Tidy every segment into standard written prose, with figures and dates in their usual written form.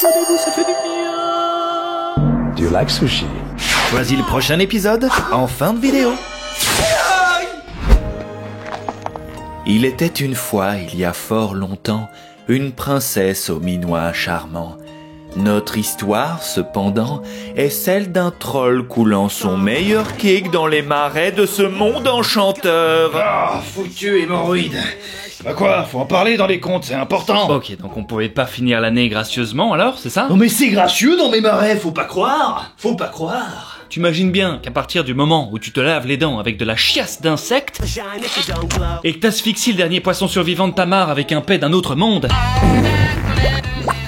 détendez-vous, ça fait du bien. Do you like sushi? Choisis le prochain épisode en fin de vidéo. Il était une fois, il y a fort longtemps, une princesse au minois charmant. Notre histoire, cependant, est celle d'un troll coulant son meilleur kick dans les marais de ce monde enchanteur. Ah, foutu hémorroïde. Bah quoi, faut en parler dans les contes, c'est important. Ok, donc on pouvait pas finir l'année gracieusement alors, c'est ça? Non mais c'est gracieux dans mes marais, faut pas croire. Faut pas croire. Tu imagines bien qu'à partir du moment où tu te laves les dents avec de la chiasse d'insectes et que t'asphyxies le dernier poisson survivant de ta mare avec un pet d'un autre monde,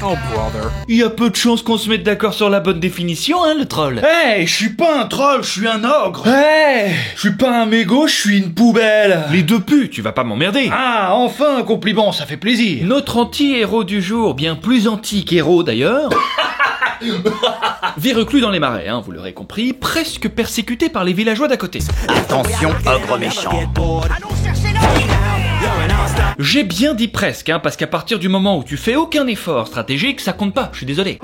Oh brother. il y a peu de chances qu'on se mette d'accord sur la bonne définition, hein, le troll. Hey, je suis pas un troll, je suis un ogre. Hey, je suis pas un mégot, je suis une poubelle. Les deux pus, tu vas pas m'emmerder. Ah, enfin un compliment, ça fait plaisir. Notre anti-héros du jour, bien plus anti qu'héros d'ailleurs, vit reclus dans les marais, hein, vous l'aurez compris, presque persécuté par les villageois d'à côté. Attention, ogre méchant. J'ai bien dit presque, hein, parce qu'à partir du moment où tu fais aucun effort stratégique, ça compte pas, je suis désolé.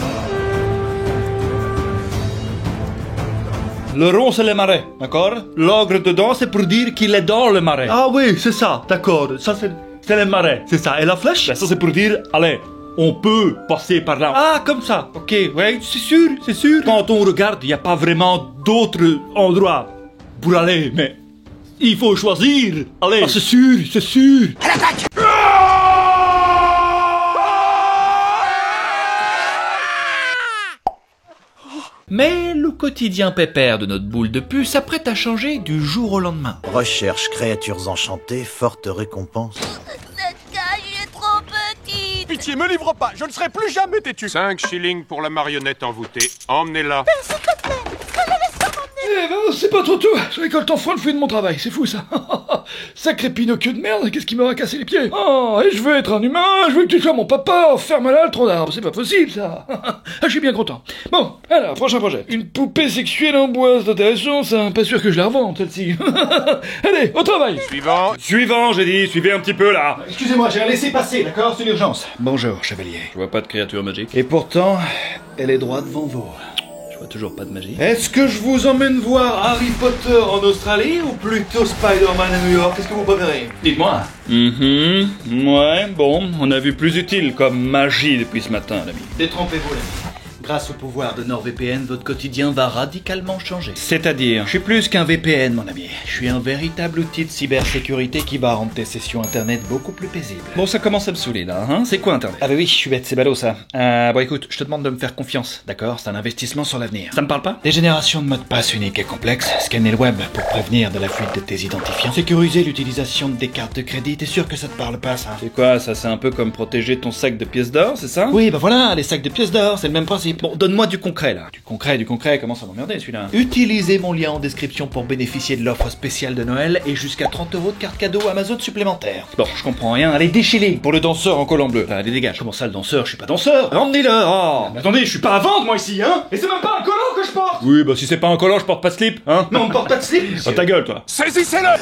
Le rond c'est le marais, d'accord? L'ogre dedans c'est pour dire qu'il est dans le marais. Ah oui, c'est ça, d'accord. Ça c'est le marais, c'est ça. Et la flèche, ben, ça c'est pour dire, allez, on peut passer par là. Ah, comme ça, ok, ouais, c'est sûr, c'est sûr. Quand on regarde, il n'y a pas vraiment d'autres endroits pour aller, mais il faut choisir. Allez, ah, c'est sûr, c'est sûr. À l'attaque! Mais le quotidien pépère de notre boule de pu s'apprête à changer du jour au lendemain. Recherche créatures enchantées, forte récompense. Cette cage est trop petite. Pitié, me livre pas, je ne serai plus jamais têtu. 5 shillings pour la marionnette envoûtée. Emmenez-la. Eh ben, c'est pas trop tout. Je récolte enfin le fruit de mon travail, c'est fou ça. Sacré Pinocchio de merde, qu'est-ce qui m'aura cassé les pieds? Oh, et je veux être un humain, je veux que tu sois mon papa, ferme-la le tronc d'arbre, c'est pas possible ça. Je suis bien content. Bon, alors, prochain projet. Une poupée sexuelle en bois, c'est intéressant ça, pas sûr que je la revende celle-ci. Allez, au travail. Suivant. Suivant, j'ai dit, suivez un petit peu là. Excusez-moi, j'ai un laissez-passer, d'accord? C'est une urgence. Bonjour, chevalier. Je vois pas de créature magique. Et pourtant, elle est droit devant vous. Je vois toujours pas de magie. Est-ce que je vous emmène voir Harry Potter en Australie ou plutôt Spider-Man à New York? Qu'est-ce que vous préférez? Dites-moi. Ouais, bon, on a vu plus utile comme magie depuis ce matin, l'ami. Détrompez-vous, l'ami. Grâce au pouvoir de NordVPN, votre quotidien va radicalement changer. C'est-à-dire? Je suis plus qu'un VPN, mon ami. Je suis un véritable outil de cybersécurité qui va rendre tes sessions internet beaucoup plus paisibles. Bon, ça commence à me saouler là, hein? C'est quoi internet? Ah bah oui, je suis bête, c'est ballot ça. Bon écoute, je te demande de me faire confiance, d'accord? C'est un investissement sur l'avenir. Ça me parle pas? Des générations de mots de passe uniques et complexes, scanner le web pour prévenir de la fuite de tes identifiants, sécuriser l'utilisation de tes cartes de crédit, t'es sûr que ça te parle pas ça? C'est quoi, ça? C'est un peu comme protéger ton sac de pièces d'or, c'est ça? Oui, bah voilà, les sacs de pièces d'or, c'est le même principe. Bon, donne-moi du concret là. Du concret, comment ça m'emmerder celui-là? Utilisez mon lien en description pour bénéficier de l'offre spéciale de Noël et jusqu'à 30 € de carte cadeau Amazon supplémentaire. Bon, je comprends rien. Allez, déchirez pour le danseur en collant bleu. Allez, dégage. Comment ça le danseur? Je suis pas danseur! Emmenez-le! Oh! Mais attendez, je suis pas à vendre moi ici, hein? Et c'est même pas un collant que je porte! Oui, bah si c'est pas un collant, je porte pas de slip, hein? Non, on ne porte pas de slip! Oh, ta gueule, toi. Saisissez-le.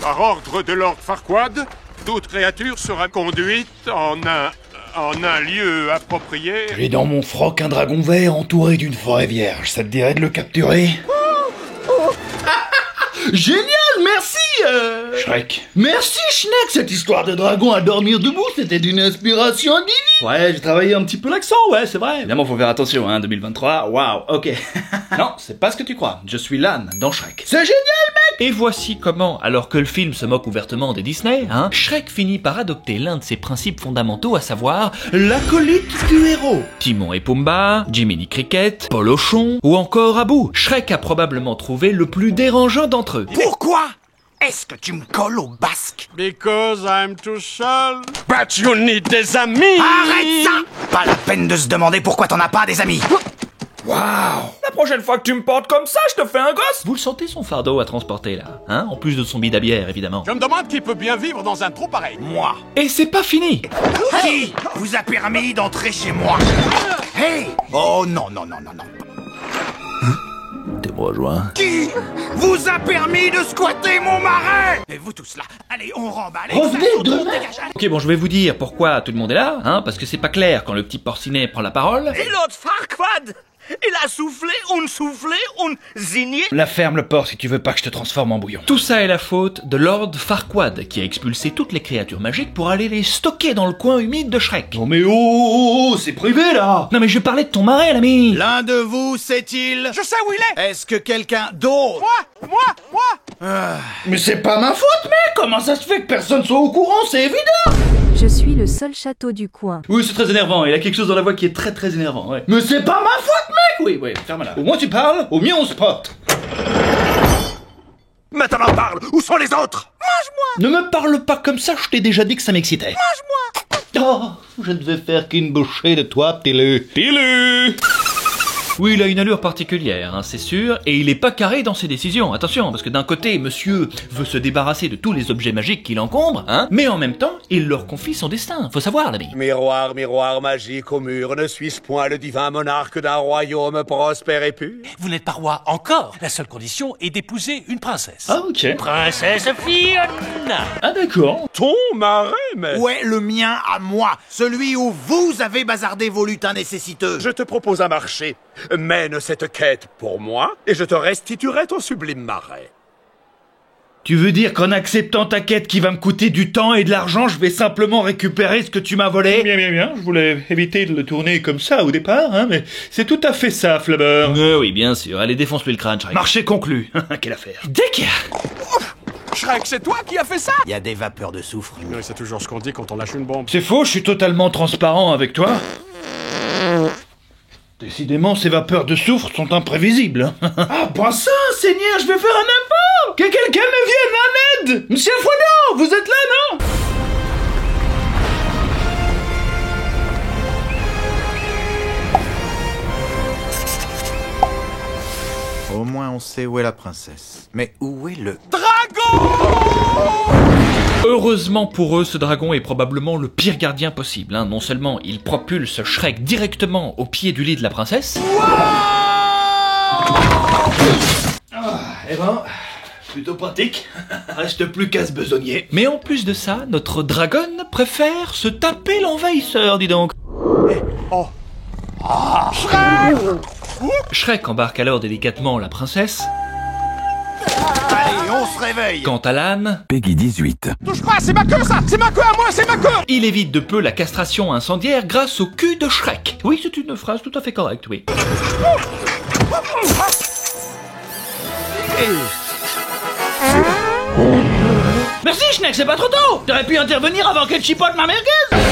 Par ordre de Lord Farquaad, toute créature sera conduite en un lieu approprié. J'ai dans mon froc un dragon vert entouré d'une forêt vierge. Ça te dirait de le capturer? Génial, merci Shrek. Merci Schneck, cette histoire de dragon à dormir debout, c'était d'une inspiration divine. Ouais, j'ai travaillé un petit peu l'accent, ouais, c'est vrai. Évidemment, faut faire attention, hein, 2023, waouh, ok. Non, c'est pas ce que tu crois. Je suis l'âne dans Shrek. C'est génial, mec. Et voici comment, alors que le film se moque ouvertement des Disney, hein, Shrek finit par adopter l'un de ses principes fondamentaux, à savoir l'acolyte du héros. Timon et Pumba, Jiminy Cricket, Polochon ou encore Abou. Shrek a probablement trouvé le plus dérangeant d'entre eux. Pourquoi est-ce que tu me colles au basque? Because I'm too seul. But you need des amis. Arrête ça! Pas la peine de se demander pourquoi t'en as pas des amis. Waouh! La prochaine fois que tu me portes comme ça, je te fais un gosse! Vous le sentez son fardeau à transporter là, hein? En plus de son bide à bière, évidemment. Je me demande qui peut bien vivre dans un trou pareil. Moi. Et c'est pas fini! Qui vous a permis d'entrer chez moi? Hey! Oh non, non, non, non, non. Tu me rejoins? Qui vous a permis de squatter mon marais? Et vous tous là, allez, on remballe. Ok, bon, je vais vous dire pourquoi tout le monde est là, hein, parce que c'est pas clair quand le petit porcinet prend la parole. Et l'autre Farquaad, il a soufflé, zigné. La ferme le port si tu veux pas que je te transforme en bouillon. Tout ça est la faute de Lord Farquaad, qui a expulsé toutes les créatures magiques pour aller les stocker dans le coin humide de Shrek. Non mais oh, c'est privé là. Non mais je parlais de ton marais, l'ami. L'un de vous sait-il? Je sais où il est. Est-ce que quelqu'un d'autre? Moi. Mais c'est pas ma faute, mec. Comment ça se fait que personne soit au courant? C'est évident. Je suis le seul château du coin. Oui, c'est très énervant. Il a quelque chose dans la voix qui est très très énervant, ouais. Mais c'est pas ma faute, mec. Oui, ferme-la. Au moins tu parles, au mieux on se pote. Maintenant parle. Où sont les autres? Ne me parle pas comme ça, je t'ai déjà dit que ça m'excitait. Mange-moi. Oh, je ne vais faire qu'une bouchée de toi, petit Lu. Oui, il a une allure particulière, hein, c'est sûr, et il est pas carré dans ses décisions, attention, parce que d'un côté, monsieur veut se débarrasser de tous les objets magiques qui l'encombrent, hein, mais en même temps, il leur confie son destin, faut savoir, l'ami. Miroir, miroir magique au mur, ne suis-je point le divin monarque d'un royaume prospère et pur? Vous n'êtes pas roi encore. La seule condition est d'épouser une princesse. Ah, ok. Princesse Fiona. Ah, d'accord. Ton marais, mais... Où est le mien à moi? Celui où vous avez bazardé vos lutins nécessiteux. Je te propose un marché. Mène cette quête pour moi, et je te restituerai ton sublime marais. Tu veux dire qu'en acceptant ta quête qui va me coûter du temps et de l'argent, je vais simplement récupérer ce que tu m'as volé? Bien. Je voulais éviter de le tourner comme ça au départ, hein, mais c'est tout à fait ça, Flubber. Oui, bien sûr. Allez, défonce-lui le crâne, Shrek. Marché conclu. Quelle affaire. Dick! Shrek, c'est toi qui as fait ça? Il y a des vapeurs de soufre. Oui, c'est toujours ce qu'on dit quand on lâche une bombe. C'est faux, je suis totalement transparent avec toi. Décidément, ces vapeurs de soufre sont imprévisibles. Ah, ben ça, Seigneur, je vais faire un impôt! Que quelqu'un me vienne en aide! Monsieur Fouadon, vous êtes là, non? Au moins on sait où est la princesse. Mais où est le... Heureusement pour eux, ce dragon est probablement le pire gardien possible, hein. Non seulement il propulse Shrek directement au pied du lit de la princesse... Eh ben, plutôt pratique. Reste plus qu'à se besogner. Mais en plus de ça, notre dragon préfère se taper l'envahisseur, dis donc. Shrek embarque alors délicatement la princesse. Allez, on se réveille. Quant à l'âne... Peggy 18. Touche pas, c'est ma queue ça! C'est ma queue à moi, c'est ma queue! Il évite de peu la castration incendiaire grâce au cul de Shrek. Oui, c'est une phrase tout à fait correcte, oui. Merci, Schneck, c'est pas trop tôt. T'aurais pu intervenir avant qu'elle chipote ma merguez.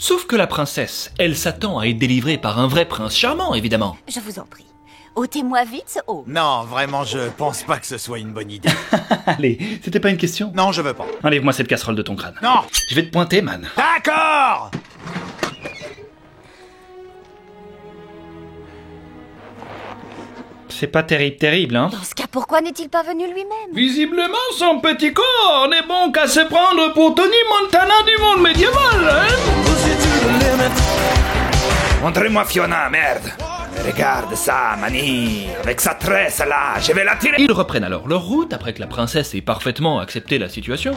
Sauf que la princesse, elle s'attend à être délivrée par un vrai prince charmant, évidemment. Je vous en prie. ôtez-moi vite ce haut. Non, vraiment, je pense pas que ce soit une bonne idée. Allez, c'était pas une question? Non, je veux pas. Enlève-moi cette casserole de ton crâne. Non. Je vais te pointer, man. D'accord. C'est pas terrible, hein? Dans ce cas, pourquoi n'est-il pas venu lui-même? Visiblement, son petit corps n'est bon qu'à se prendre pour Tony Montana du monde médiéval, hein? Montrez-moi Fiona, merde. Regarde ça, Mani. Avec sa tresse là, je vais la tirer. Ils reprennent alors leur route après que la princesse ait parfaitement accepté la situation.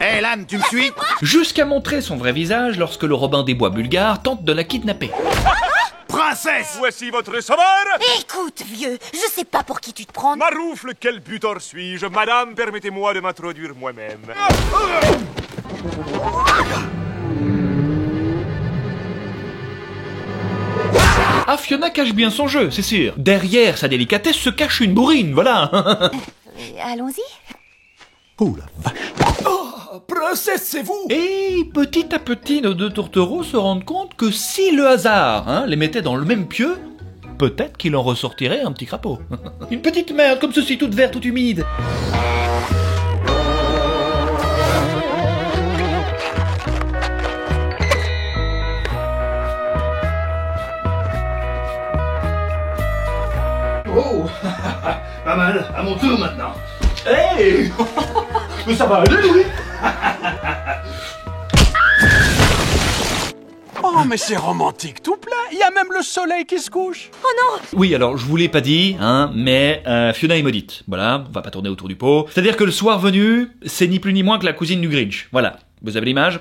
Hé, Lan, tu me suis? Jusqu'à montrer son vrai visage lorsque le Robin des Bois bulgare tente de la kidnapper. Princesse! Voici votre sauveur! Écoute, vieux, je sais pas pour qui tu te prends. Maroufle, quel butor suis-je? Madame, permettez-moi de m'introduire moi-même. Ah, Fiona cache bien son jeu, c'est sûr. Derrière sa délicatesse se cache une bourrine, voilà. Allons-y. Oh la vache. Oh, princesse, c'est vous! Et petit à petit, nos deux tourtereaux se rendent compte que si le hasard les mettait dans le même pieu, peut-être qu'il en ressortirait un petit crapaud. Une petite merde comme ceci, toute verte, toute humide. Oh, pas mal, à mon tour maintenant. Hey. Mais ça va aller, oui. Oh, mais c'est romantique tout plein. Il y a même le soleil qui se couche. Oh non! Oui, alors je vous l'ai pas dit, hein, mais Fiona est maudite. Voilà, on va pas tourner autour du pot. C'est-à-dire que le soir venu, c'est ni plus ni moins que la cousine du Grinch. Voilà, vous avez l'image?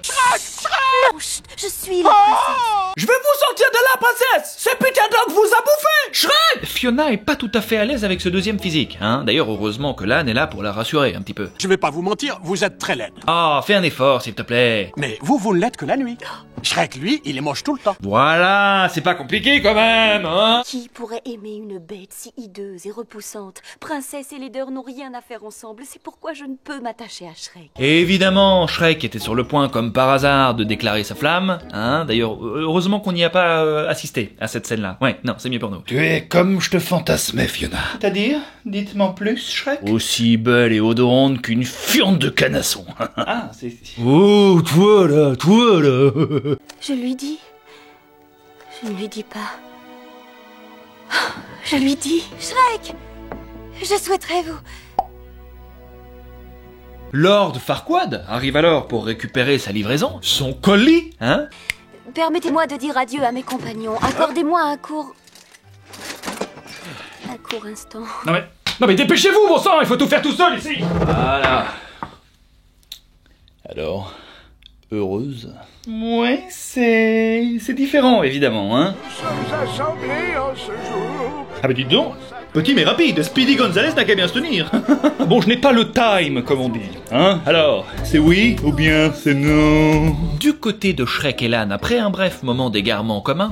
Non, chut, je suis la princesse. Je vais vous sortir de là, princesse! C'est Peter Dog vous a bouffé! Shrek! Fiona est pas tout à fait à l'aise avec ce deuxième physique, hein. D'ailleurs, heureusement que l'âne est là pour la rassurer un petit peu. Je vais pas vous mentir, vous êtes très laide. Ah, fais un effort, s'il te plaît. Mais vous ne l'êtes que la nuit. Shrek, lui, il est moche tout le temps. Voilà, c'est pas compliqué quand même, hein. Qui pourrait aimer une bête si hideuse et repoussante? Princesse et laideur n'ont rien à faire ensemble, c'est pourquoi je ne peux m'attacher à Shrek. Et évidemment, Shrek était sur le point, comme par hasard, de déclarer sa flamme, hein. D'ailleurs, heureusement qu'on n'y a pas assisté à cette scène-là. Ouais, non, c'est mieux pour nous. Tu es comme je te fantasmais, Fiona. C'est-à-dire? Dites-moi plus, Shrek. Aussi belle et odorante qu'une fiente de canasson. Ah, c'est... Oh, toi là. Je lui dis. Je ne lui dis pas. Je lui dis. Shrek! Je souhaiterais vous. Lord Farquaad arrive alors pour récupérer sa livraison, son colis, hein. Permettez-moi de dire adieu à mes compagnons. Accordez-moi un court instant. Non mais dépêchez-vous, bon sang, il faut tout faire tout seul ici. Voilà. Alors, heureuse? Ouais, c'est différent évidemment, hein. Nous sommes assemblés en ce jour. Ah bah dites donc, petit mais rapide, Speedy Gonzales n'a qu'à bien se tenir. Bon, je n'ai pas le time, comme on dit. Hein? Alors, c'est oui ou bien c'est non? Du côté de Shrek et l'âne, après un bref moment d'égarement commun,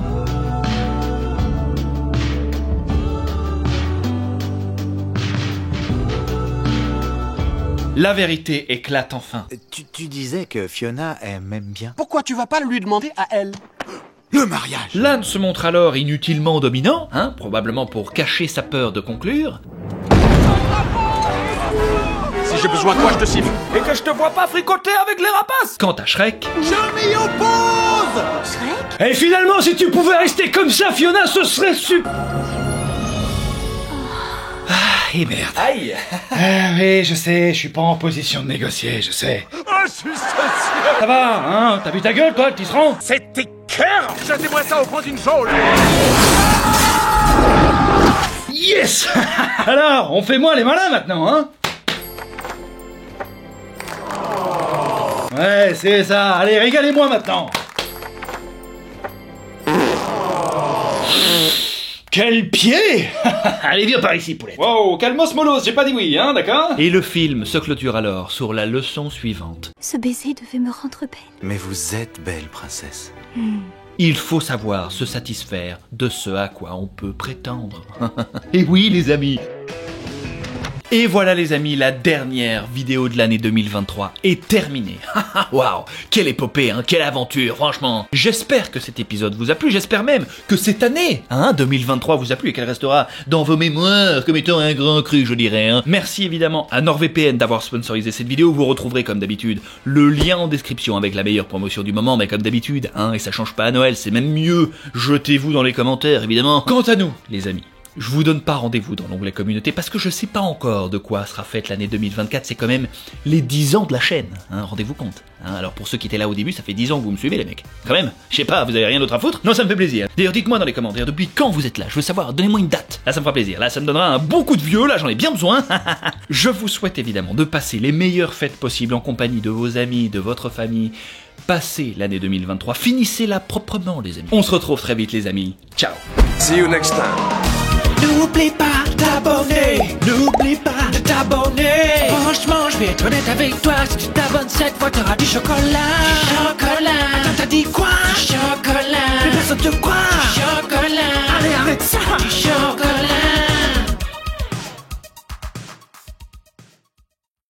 la vérité éclate enfin. Tu disais que Fiona m'aime bien. Pourquoi tu vas pas lui demander à elle? Le mariage! L'âne se montre alors inutilement dominant, hein, probablement pour cacher sa peur de conclure. Si j'ai besoin de toi, je te siffle. Et que je te vois pas fricoter avec les rapaces. Quant à Shrek... Je m'y oppose! Shrek? Et finalement, si tu pouvais rester comme ça, Fiona, ce serait super... Et merde. Aïe. Ah oui, je sais, je suis pas en position de négocier, je sais. Oh, sensation! Ça va, hein? T'as vu ta gueule, toi, le tisserand? C'est écœurant! Jetez-moi ça au fond d'une geôle! Yes! Alors, on fait moins les malins maintenant, hein? Ouais, c'est ça. Allez, régalez-moi maintenant. Quel pied! Allez, viens par ici, poulette. Wow, calmos molos, j'ai pas dit oui, hein, d'accord? Et le film se clôture alors sur la leçon suivante. Ce baiser devait me rendre belle. Mais vous êtes belle, princesse. Il faut savoir se satisfaire de ce à quoi on peut prétendre. Et oui, les amis. Et voilà les amis, la dernière vidéo de l'année 2023 est terminée. Waouh, quelle épopée, hein, quelle aventure, franchement. J'espère que cet épisode vous a plu, j'espère même que cette année, 2023 vous a plu et qu'elle restera dans vos mémoires comme étant un grand cru, je dirais. Hein. Merci évidemment à NordVPN d'avoir sponsorisé cette vidéo. Vous retrouverez comme d'habitude le lien en description avec la meilleure promotion du moment, mais comme d'habitude, et ça change pas à Noël, c'est même mieux. Jetez-vous dans les commentaires, évidemment. Quant à nous, les amis, je vous donne pas rendez-vous dans l'onglet communauté parce que je sais pas encore de quoi sera faite l'année 2024, c'est quand même les 10 ans de la chaîne, rendez-vous compte. Alors pour ceux qui étaient là au début, ça fait 10 ans que vous me suivez les mecs. Quand même, je sais pas, vous avez rien d'autre à foutre? Non, ça me fait plaisir. D'ailleurs, dites-moi dans les commentaires depuis quand vous êtes là, je veux savoir, donnez-moi une date. Là ça me fera plaisir, là ça me donnera un bon coup de vieux, là j'en ai bien besoin. Je vous souhaite évidemment de passer les meilleures fêtes possibles en compagnie de vos amis, de votre famille. Passez l'année 2023, finissez-la proprement les amis. On se retrouve très vite les amis, ciao. See you next time. N'oublie pas de t'abonner, n'oublie pas de t'abonner. Franchement, je vais être honnête avec toi, si tu t'abonnes cette fois, t'auras du chocolat. Du chocolat. Attends, t'as dit quoi? Du chocolat. Plus personne te croit. Du chocolat. Allez, arrête ça. Du chocolat.